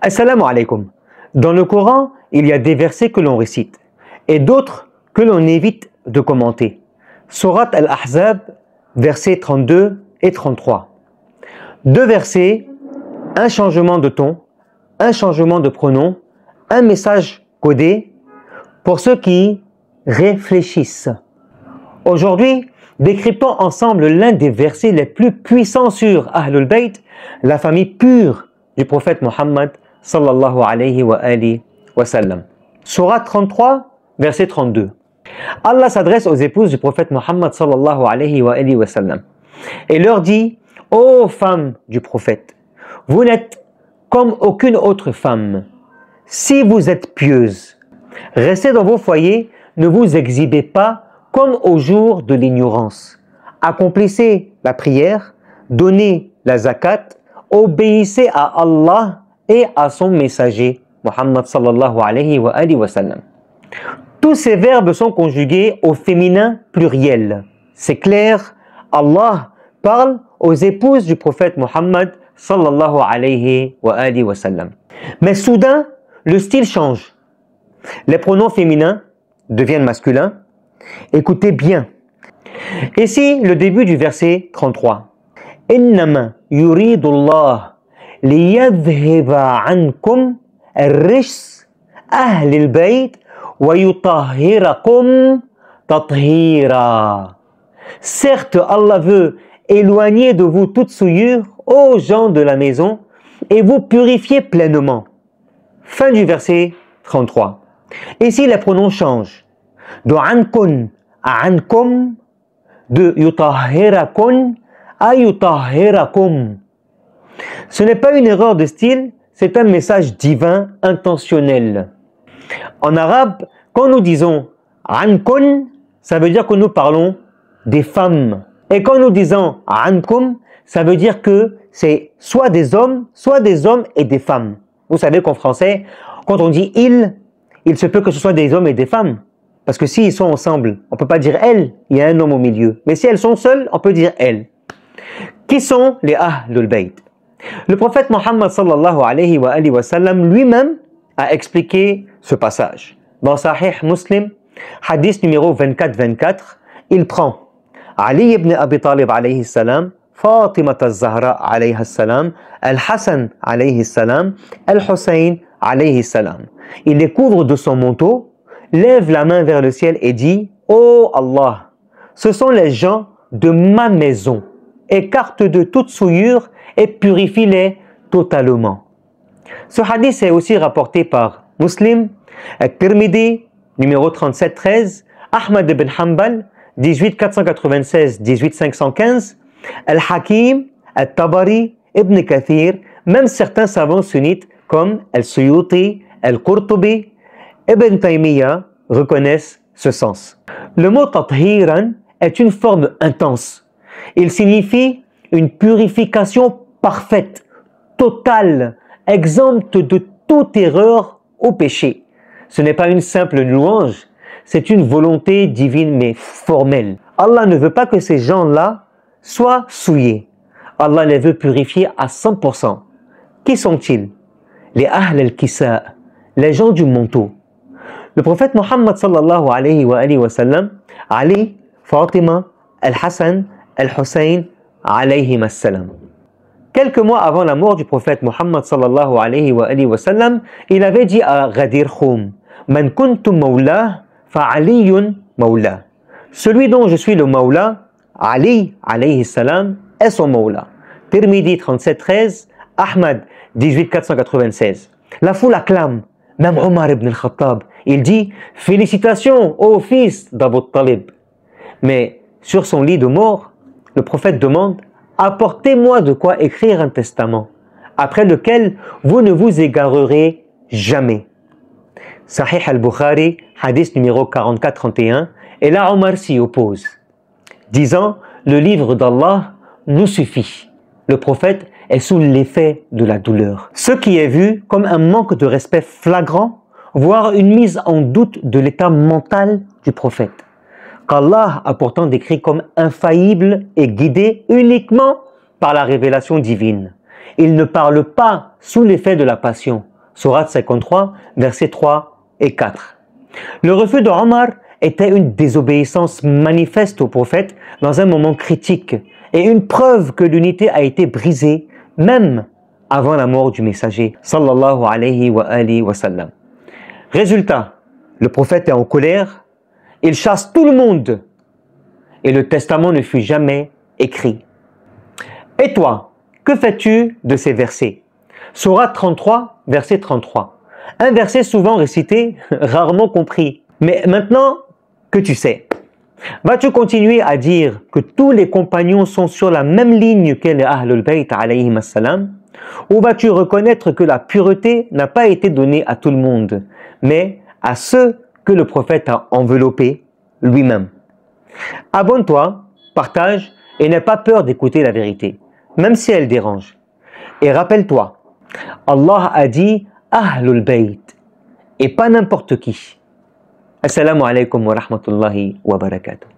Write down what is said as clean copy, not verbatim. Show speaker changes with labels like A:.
A: Assalamu alaikum. Dans le Coran, il y a des versets que l'on récite et d'autres que l'on évite de commenter. Surat Al-Ahzab, versets 32 et 33. Deux versets, un changement de ton, un changement de pronom, un message codé pour ceux qui réfléchissent. Aujourd'hui, décryptons ensemble l'un des versets les plus puissants sur Ahlul Bayt, la famille pure du prophète Mohammed sallallahu alayhi wa sallam. Surat 33, verset 32. Allah s'adresse aux épouses du prophète Mohammed sallallahu alayhi wa sallam et leur dit: ô femmes du prophète, vous n'êtes comme aucune autre femme. Si vous êtes pieuses, restez dans vos foyers, ne vous exhibez pas comme au jour de l'ignorance. Accomplissez la prière, donnez la zakat, obéissez à Allah et à son messager, Muhammad sallallahu alayhi wa sallam. Tous ces verbes sont conjugués au féminin pluriel. C'est clair, Allah parle aux épouses du prophète Muhammad sallallahu alayhi wa sallam. Mais soudain, le style change. Les pronoms féminins deviennent masculins. Écoutez bien. Ici, le début du verset 33. Innama yuridullah liyadhhiba ankum ar-rijs ahli al-bayt wa yutahhirakum tathira. Certes, Allah veut éloigner de vous toute souillure, ô gens de la maison, et vous purifier pleinement. Fin du verset 33. Ici, les pronoms changent. De ankun à ankum, de yutahhirakun à yutahhirakum. Ce n'est pas une erreur de style, c'est un message divin intentionnel. En arabe, quand nous disons ankun, ça veut dire que nous parlons des femmes. Et quand nous disons ankum, ça veut dire que c'est soit des hommes et des femmes. Vous savez qu'en français, quand on dit il se peut que ce soit des hommes et des femmes. Parce que s'ils sont ensemble, on ne peut pas dire elle, il y a un homme au milieu. Mais si elles sont seules, on peut dire elle. Qui sont les Ahlul Bayt? Le prophète Mohammed sallallahu alayhi wa sallam lui-même a expliqué ce passage. Dans Sahih Muslim, hadith numéro 24-24, il prend Ali ibn Abi Talib alayhi salam, Fatima al-Zahra alayhi salam, Al-Hassan alayhi salam, Al-Hussein alayhi salam. Il les couvre de son manteau, lève la main vers le ciel et dit: ô Allah, ce sont les gens de ma maison. Écarte de toute souillure et purifie-les totalement. Ce hadith est aussi rapporté par Muslim, At-Tirmidhi, numéro 37-13, Ahmad ibn Hanbal, 18-496-18-515, Al-Hakim, Al-Tabari, Ibn Kathir, même certains savants sunnites comme Al-Suyuti, Al-Qurtubi, Ibn Taymiyyah reconnaissent ce sens. Le mot tathiran est une forme intense. Il signifie une purification parfaite, totale, exempte de toute erreur ou péché. Ce n'est pas une simple louange, c'est une volonté divine mais formelle. Allah ne veut pas que ces gens-là soient souillés. Allah les veut purifier à 100%. Qui sont-ils? Les Ahl al-Kisa, les gens du manteau. Le prophète Mohammed sallallahu alayhi wa sallam, Ali, Fatima, Al-Hassan, Al-Hussein alayhim as-salam. Quelques mois avant la mort du prophète Mohammed sallallahu alayhi wa sallam, il avait dit à Ghadir Khoum: Man kuntum mawla fa aliyun mawla. Celui dont je suis le mawla, Ali alayhi salam, est son mawla. Tirmidhi 37-13, Ahmad 18-496. La foule acclame, même Omar ibn al-Khattab. Il dit: félicitations au fils d'Abu Talib. Mais sur son lit de mort, le prophète demande: apportez-moi de quoi écrire un testament, après lequel vous ne vous égarerez jamais. Sahih al-Bukhari, hadith numéro 44-31, et là Omar s'y oppose, disant: le livre d'Allah nous suffit. Le prophète est sous l'effet de la douleur. Ce qui est vu comme un manque de respect flagrant, voire une mise en doute de l'état mental du prophète, qu'Allah a pourtant décrit comme infaillible et guidé uniquement par la révélation divine. Il ne parle pas sous l'effet de la passion. Sourate 53, versets 3 et 4. Le refus de Omar était une désobéissance manifeste au prophète dans un moment critique et une preuve que l'unité a été brisée même avant la mort du messager sallallahu alayhi wa sallam. Résultat, le prophète est en colère, il chasse tout le monde et le testament ne fut jamais écrit. Et toi, que fais-tu de ces versets? Sourate 33, verset 33. Un verset souvent récité, rarement compris. Mais maintenant que tu sais, vas-tu continuer à dire que tous les compagnons sont sur la même ligne que les Ahlul Bayt alayhim as-salam? Ou vas-tu reconnaître que la pureté n'a pas été donnée à tout le monde, mais à ceux que le prophète a enveloppés lui-même? Abonne-toi, partage et n'aie pas peur d'écouter la vérité, même si elle dérange. Et rappelle-toi, Allah a dit Ahlul Bayt et pas n'importe qui. Assalamu alaikum wa rahmatullahi wa barakatuh.